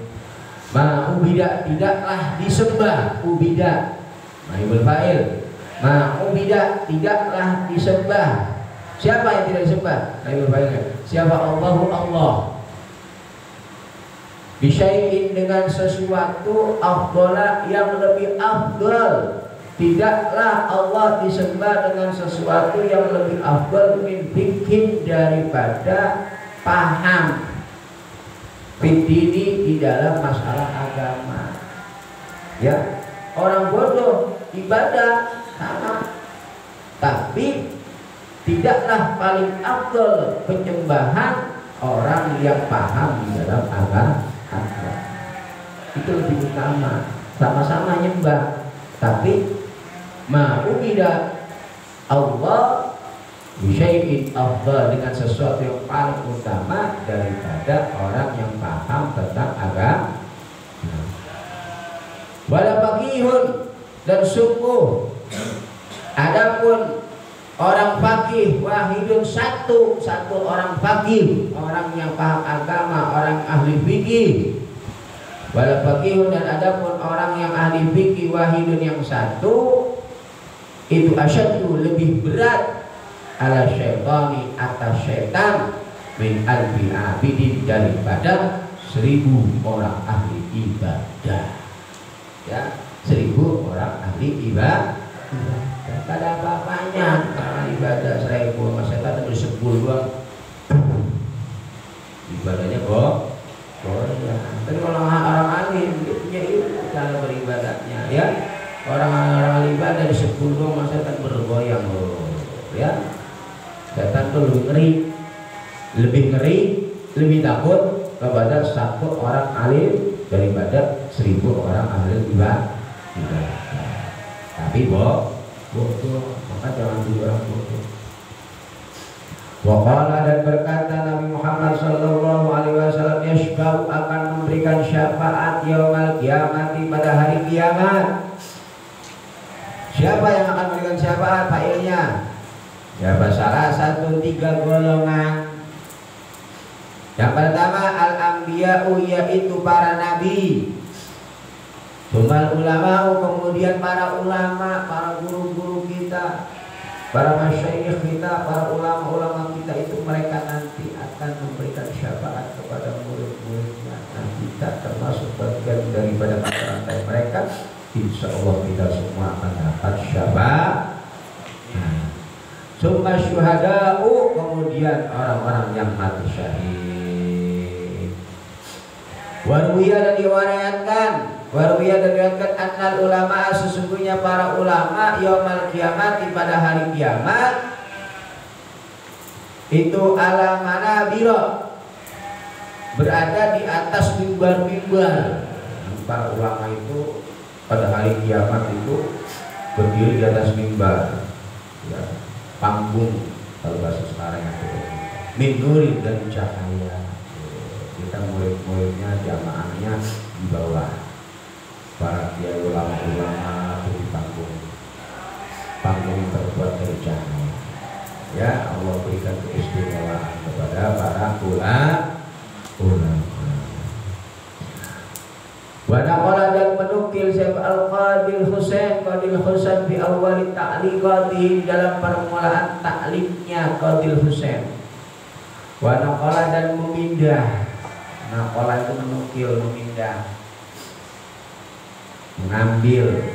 Ma ubida, tidaklah disembah, ubida maibul fa'il. Ma'ubidah, tidaklah disembah. Siapa yang tidak disembah? Nabi berfirman, siapa? Allahu Allah. Bisyai'in, dengan sesuatu, afdala, yang lebih afdal. Tidaklah Allah disembah dengan sesuatu yang lebih afdal min fikhin, daripada paham fitini di dalam masalah agama. Ya, orang bodoh ibadah sama, tapi tidaklah paling afdal penyembahan orang yang paham di dalam agama. Itu lebih utama. Sama-sama nyembah, tapi ma'ubida Allah bisyai'in afdal, dengan sesuatu yang paling utama daripada orang yang paham tentang agama. Wala faqihun, dan sungguh adapun orang faqih, wahidun, satu orang faqih, orang yang paham agama, orang ahli fikih. Wala faqihun, dan adapun orang yang ahli fikih, wahidun, yang satu, itu asyaddu, lebih berat, ala syaitani, atas syaitan, min alfi abidin, daripada 1000 orang ahli ibadah. Ya, 1000 orang ahli ibadah. Tidak ada apa-apanya karena ibadah 1000 masyarakat ada 10 doang. Ibadahnya kok ya. Tapi kalau orang alim dia punya ilmu cara beribadahnya, ya. Orang-orang ibadah di 10 doang masyarakat bergoyang loh, ya. Setan tuh lebih ngeri, lebih takut kepada 1 orang alim daripada 1000 orang ahli ibadah. Tapi bodoh, maka jangan jadi orang bodoh. Waqala, dan berkata Nabi Muhammad sallallahu alaihi wasallam, yashfa'u, akan memberikan syafaat yaumul qiyamati, pada hari kiamat. Siapa yang akan memberikan syafaat? Failnya siapa? Salah satu 3 golongan. Yang pertama al-anbiya'u, yaitu para nabi. Sumal ulama, kemudian para ulama, para guru-guru kita, para masyayikh kita, para ulama-ulama kita, itu mereka nanti akan memberikan syafaat kepada murid-muridnya. Nah, kita termasuk bagian daripada rantai mereka. Insya Allah kita semua akan dapat syafaat. Summa syuhada'u, kemudian orang-orang yang mati syahid. Warwiya, dan diriwayatkan annal ulama, sesungguhnya para ulama yaumul kiamat, pada hari kiamat itu ala manabira, berada di atas mimbar-mimbar. Para ulama itu pada hari kiamat itu berdiri di atas mimbar, ya, panggung kalau bahasa sekarang itu min nurin, dan cahaya. Kita murid-muridnya, jamaahnya di bawah, para kiai ulama-ulama itu di panggung yang terbuat dari cahaya. Ya, Allah berikan keistimewaan kepada para ulama. Wanaqala, dan menukil Syekh Al-Qadil Husain fi awal ta'liqati, dalam permulaan ta'liqnya Qadil Husain. Wanaqala, dan memindah. Naqala itu menukil, memindah, mengambil,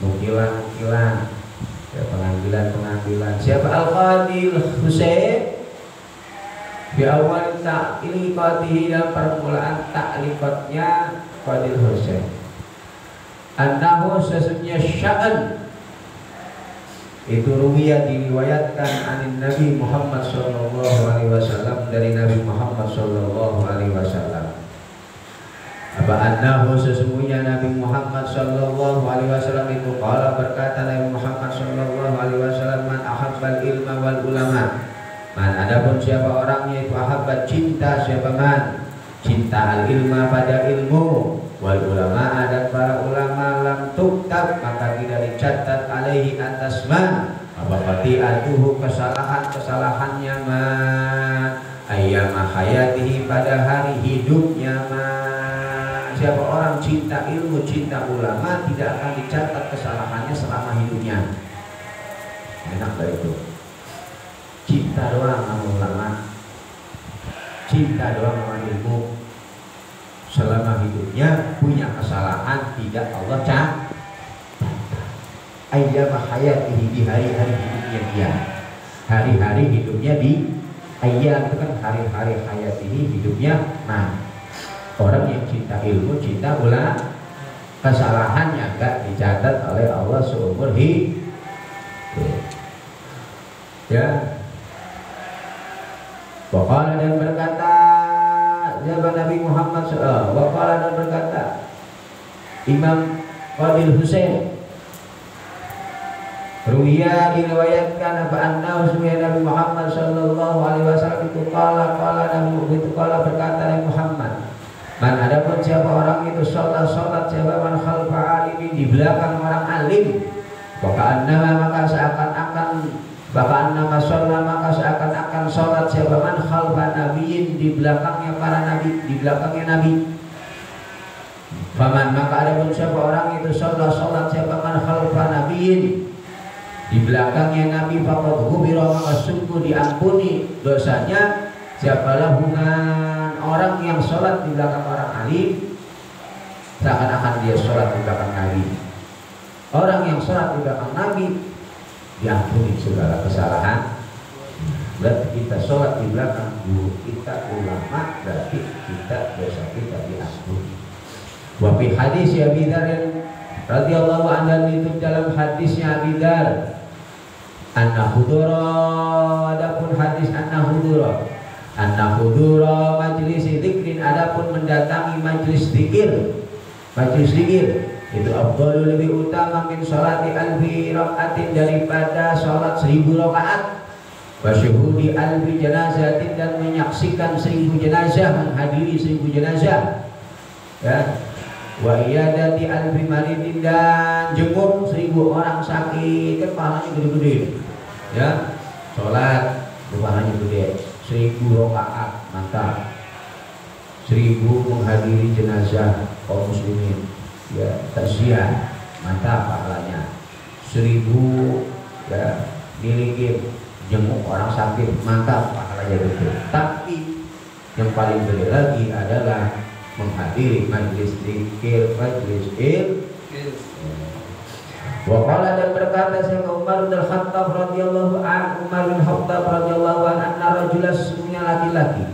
nukilan-nukilan, ya, pengambilan. Siapa? Al-Qadil Husain di awal ta'liqatihi, dalam permulaan ta'liqatnya Qadil Husain. Annahu, sesungguhnya sya'an itu ruwiyah, diriwayatkan anin Nabi Muhammad sallallahu alaihi wasallam, dari Nabi Muhammad sallallahu alaihi wasallam. Apa annahu, sesungguhnya Nabi Muhammad sallallahu alaihi wasallam itu qala, berkata Nabi Muhammad sallallahu alaihi wasallam, man ahabbal ilma wal ulama, man, adapun siapa orangnya itu ahabbat, cinta, siapa man, cinta al ilma, pada ilmu, wal ulama, dan para ulama, lam tuktab, maka tidak dicatat, alaihi, atas man, apa khati'atuhu, kesalahannya man, ayyama hayatihi, pada hari hidupnya man. Siapa orang cinta ilmu, cinta ulama, tidak akan dicatat kesalahannya selama hidupnya. Enak gak itu? Cinta doang sama ulama, cinta doang sama ilmu, selama hidupnya punya kesalahan tidak Allah catat. Ayyama hayatihi, di hari-hari hidupnya dia. Hari-hari hidupnya di ayyam, itu kan hari-hari hayatihi, hidupnya. Nah, orang yang cinta ilmu, cinta ulama, kesalahannya enggak dicatat oleh Allah seumur hidup. Ya. Waqala, dan berkata siapa? Nabi Muhammad waqala, dan berkata Imam Qadil Husain, ruwiya, diriwayatkan apa annahu, Nabi Muhammad sallallahu alaihi wasallam itu qala Nabi itu qala, berkata Nabi Muhammad, man, adapun siapa orang itu salat siapa man khalfa alimin, di belakang orang alim, maka seakan-akan salat siapa man khalfa nabiyin, di belakangnya para nabi, di belakangnya nabi. Faman, maka adapun siapa orang itu salat siapa man khalfa nabiyin, Di belakangnya Nabi faqad ghufira, maka sungguh diampuni dosanya siapalah hubungan orang yang sholat di belakang orang alim, seakan-akan dia sholat di belakang Nabi. Orang yang sholat di belakang Nabi diampuni segala kesalahan. Berarti kita sholat di belakang guru kita, ulama, berarti kita dosa kita diampuni. Wa fi hadis Abi Dzar radhiyallahu anhu, itu dalam hadisnya Abi Dzar, anna hudura, adapun hadis anna hudura majlis zikrin, adapun mendatangi majlis zikir, itu afdhalu, lebih utama min sholati alfi rakaatin, daripada sholat 1000 rakaat, wa syuhudi alfi janazatin, dan menyaksikan 1000 jenazah, menghadiri 1000 jenazah, ya, wa iyadati alfi maridin, dan jenguk 1000 orang sakit, kan pahalanya gede-gede, ya, sholat pahalanya gede, 1000 rakaat, mantap. 1000 menghadiri jenazah kaum muslimin, ya, takziah, mantap pahalanya. 1000 ya milikin jenguk orang sakit, mantap pahalanya gede. Tapi yang paling gede lagi adalah menghadiri majlis zikir, majlis ilmu. Wa qala, dan berkata Sayyidina Umar bin Khattab radhiyallahu anhu, Umar bin Khattab radhiyallahu anhu, anna rajulan, sesungguhnya laki-laki,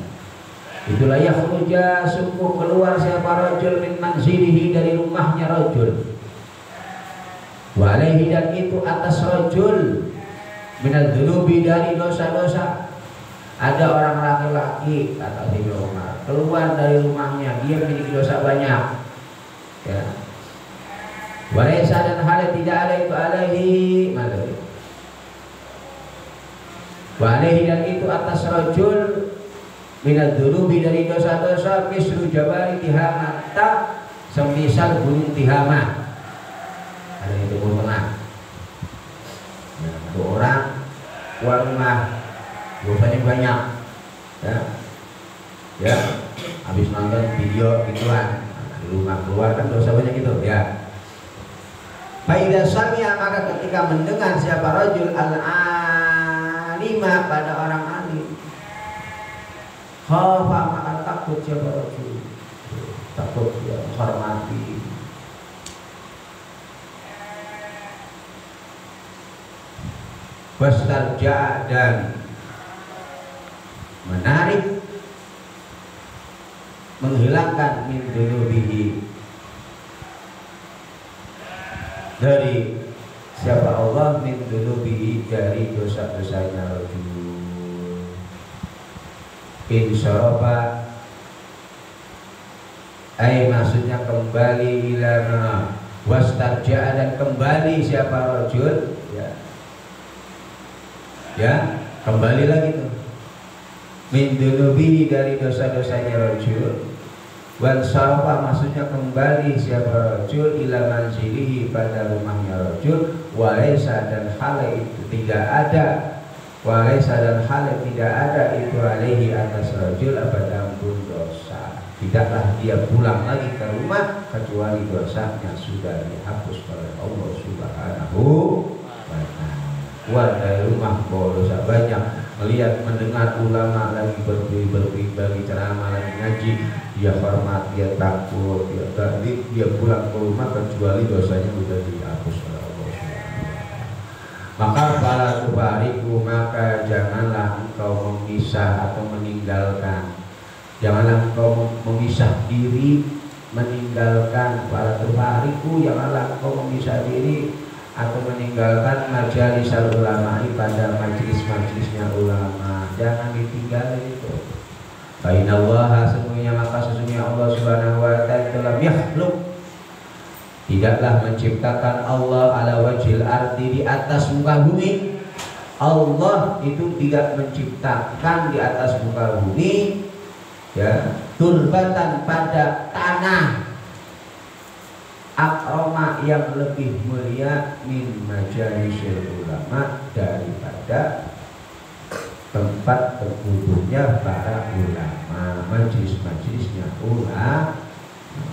itulah yakhruja, sungguh keluar siapa rajul min manzilihi, dari rumahnya rajul, wa alaihi, dan itu atas rajul, minal dzunubi, dari dosa-dosa. Ada orang laki-laki, kata Sayyidina Umar, keluar dari rumahnya, dia memiliki dosa banyak, ya. Walaysa, dan hal tidak ada itu alaihi, wa alaihi, dan itu atas rajul minad dzunubi, dari dosa-dosa, misru jabari Tihama, tak semisal gunung Tihama, ada di Timur Tengah. Nah, ada orang keluar rumah, dosanya banyak, ya, habis nonton video gituan, di rumah keluar kan dosa banyak itu, ya. Faidah sami'a, maka ketika mendengar siapa rajul al-alima, pada orang alim, khafa, maka takut siapa rajul, takut dia menghormati. Wastarja, dan menarik, menghilangkan min dzunubihi, dari siapa Allah, min dzunubihi, dari dosa-dosanya rajul. Insyarafa, maksudnya kembali ilana, wastarja, dan kembali siapa rajul, ya, kembali lagi tuh, min dzunubihi, dari dosa-dosanya rajul. Wan sarafa, maksudnya kembali siapa rajul ila manzilihi, pada rumahnya rajul. Walaysa, dan hal itu tidak ada, walaysa, dan hal tidak ada itu alaihi, atas rajul, abadan pun dosa, tidaklah dia pulang lagi ke rumah kecuali dosanya sudah dihapus oleh Allah Subhanahu wa ta'ala. Keluar dari rumah bawa dosa banyak, melihat mendengar ulama lagi berbagi ceramah, lagi ngaji, dia hormat, dia takut, dia pulang ke rumah kecuali dosanya sudah dihapus oleh Allah Subhanahu. Maka para tubariku, maka janganlah engkau memisah atau meninggalkan, janganlah engkau memisah diri, meninggalkan para tubariku, janganlah engkau memisah diri atau meninggalkan majelis ulama, pada majelis-majelisnya ulama, jangan ditinggal itu. Fa innallaha, sesungguhnya maka sesungguhnya Allah Subhanahu wa ta'ala telah yakhluk, tidaklah menciptakan Allah ala wajhil ardi, di atas muka bumi. Allah itu tidak menciptakan di atas muka bumi, ya, turbatan, pada tanah, akroma, yang lebih mulia, min majalisil ulama, daripada tempat berkumpulnya para ulama, majlis-majlisnya ulama.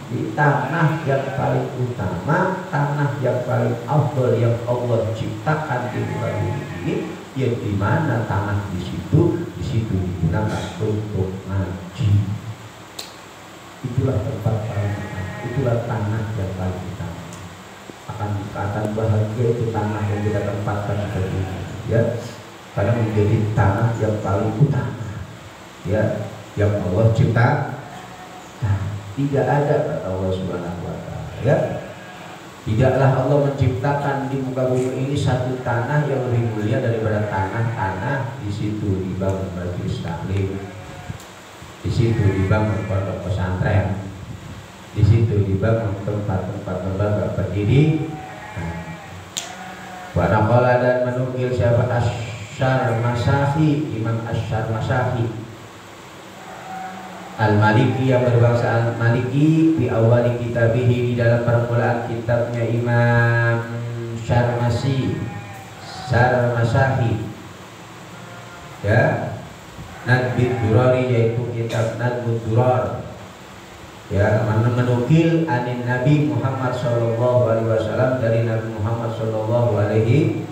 di tanah yang paling utama, tanah yang paling afdal yang Allah ciptakan di muka bumi ini, yang dimana tanah di situ digunakan untuk ngaji. Itulah tempat paling utama, itulah tanah yang paling utama. Akan bahagia itu tanah yang kita tempatkan seperti ini, ya, karena menjadi tanah yang paling utama, ya, yang Allah cipta. Nah, tidak ada kata Allah Subhanahu wa Ta'ala, ya. Tidaklah Allah menciptakan di muka bumi ini satu tanah yang lebih mulia daripada tanah-tanah di situ dibangun majelis taklim, di situ dibangun pondok pesantren, di situ dibangun tempat-tempat lembaga pendidikan. Wa naqala dan menukil siapa Asy-Syarmasahi, Imam Asy-Syarmasahi Al-Maliki yang berbangsa Al-Maliki di awal kitabihi, di dalam permulaan kitabnya Imam Syarmasahi, ya, Nadbid Durari, yaitu kitab Nadbid Durar, ya, menukil anin Nabi Muhammad sallallahu alaihi wasallam, dari Nabi Muhammad sallallahu alaihi.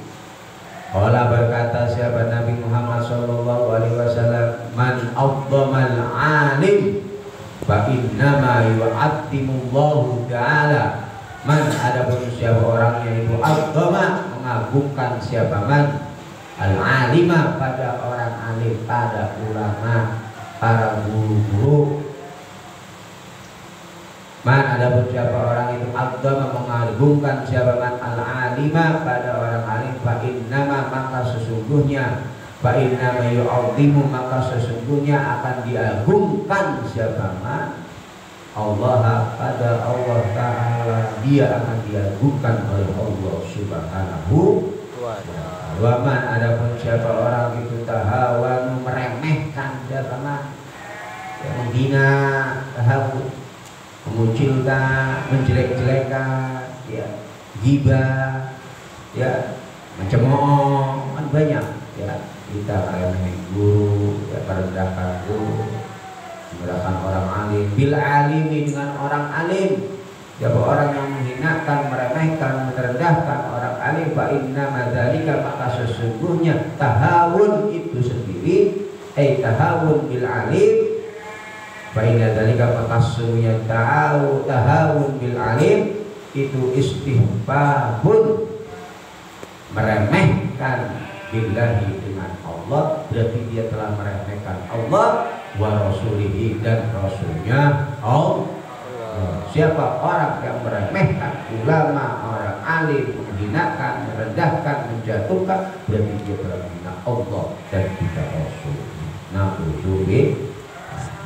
Qala, berkata siapa Nabi Muhammad sallallahu alaihi wasallam, man afdamal alim fa innama yu'azzimullahu ta'ala. Man, adapun siapa orang yang itu afdama, mengagungkan siapa man al-alima, pada orang alim, pada ulama, para guru-guru. Man, adapun siapa orang itu afdama, mengagungkan siapa man al-alima, pada orang alim, fa innama, maka sesungguhnya, fa innama yu'azzimu, maka sesungguhnya akan diagungkan siapa man Allah, pada Allah Ta'ala, dia akan diagungkan oleh Allah Subhanahu wa Ta'ala. Wa man, adapun siapa orang itu tahawanu, meremehkan siapa man, menghina, tahawu, mengucilkan, menjelek-jelekan, ya, ghibah, ya, mencemooh, kan banyak, ya, kita meremehi guru, ya, merendahkan guru, merendahkan orang alim, bil alimi, dengan orang alim, siapa orang yang menghinakan, meremehkan, merendahkan orang alim, fa inna madzalika, maka sesungguhnya tahawun itu sendiri, tahawun bil alim, fa'inna dzalika, maka sesungguhnya tahawun bil alim itu istihbabun, meremehkan billahi, dengan Allah, berarti dia telah meremehkan Allah, wa rasulihi, dan rasulnya Allah. Siapa orang yang meremehkan ulama, orang alim, menghinakan, merendahkan, menjatuhkan, berarti dia telah menghina Allah dan juga Rasul. Na'udzubillah.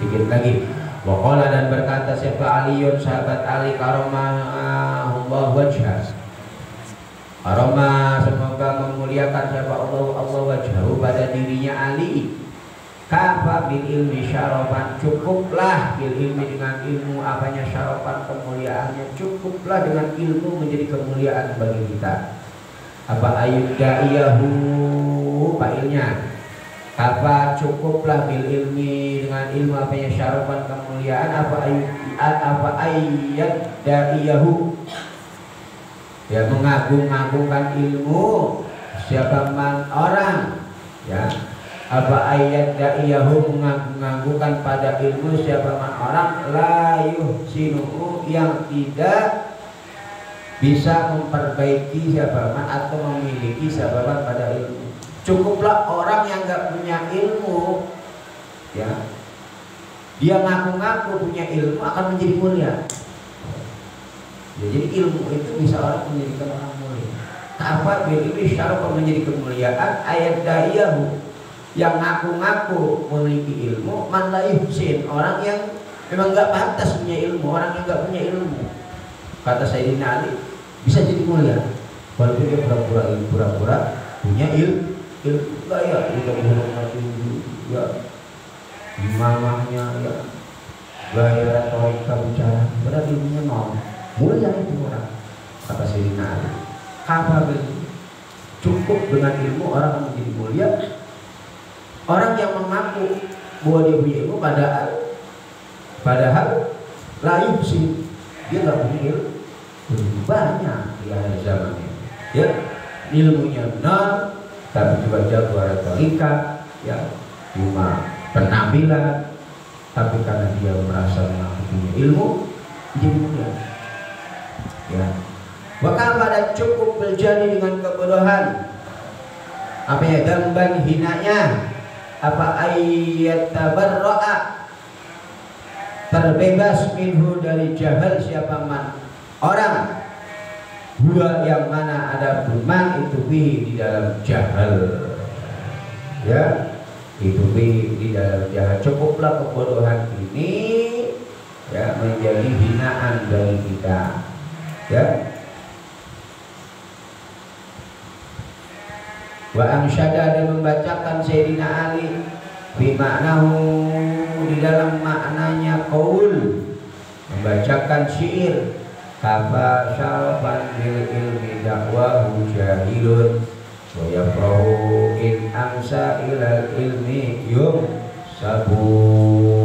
Dikit lagi, waqala, dan berkata siapa Aliun, sahabat Ali, karamahullah wajhah, karomah, semoga memuliakan siapa Allah wajhahu, pada dirinya Ali, kafa bil ilmi syarafan, cukuplah bil ilmi, dengan ilmu, apanya syarafan, kemuliaannya, cukuplah dengan ilmu menjadi kemuliaan bagi kita. Apa ayat da'iyahu, failnya apa, cukuplah bil ilmi, dengan ilmu, apanya syarafan, kemuliaan, apa ayat da'iyahu, ya, mengagung-agungkan ilmu siapa man orang, ya, apa ayat da'iyahu, mengagung-agungkan pada ilmu siapa man orang, la yuhsinuhu, yang tidak bisa memperbaiki siapa man atau memiliki siapa man pada ilmu. Cukuplah orang yang nggak punya ilmu, ya, dia ngaku-ngaku punya ilmu, akan menjadi mulia. Ya, jadi ilmu itu bisa orang menjadikan orang mulia. Apa ini syarat menjadi kemuliaan? Ayat da'iyahu, yang ngaku-ngaku memiliki ilmu, man la yuhsin, orang yang memang nggak pantas punya ilmu, orang yang nggak punya ilmu. Kata Sayyidina Ali, bisa jadi mulia walaupun dia pura-pura punya ilmu. Ya, kita menghormati ya, imamahnya, ya, gaya retorika bicara, berarti ilmunya nol, mulia itu orang. Kata Sayyidina Ali, kabar cukup dengan ilmu orang menjadi mulia. Orang yang mengaku bahwa dia punya ilmu, padahal layu sih, dia nggak punya ilmu. Banyak di akhir zaman ini, ya, ilmunya nol, tapi juga jago retorika, ya, cuma penampilan, tapi karena dia merasa mengaku punya ilmu, jadi mulia. Ya, maka pada cukup berjadi dengan kebodohan, apa ya, gamban hinanya, apa ayat tabarro'a, terbebas minhu dari jahal siapa man orang, huwa yang mana ada man itu bihi di dalam jahal, ya, itu bihi di dalam jahal. Cukuplah kebodohan ini, ya, menjadi hinaan dari kita, ya. Wa ansyada, dan membacakan Sayyidina Ali bimaknahu di dalam maknanya qaul, membacakan syair, kafa syarafan bil ilmi dakwahu jahilun wa yafrahu in amsa ilal ilmi yum sabu.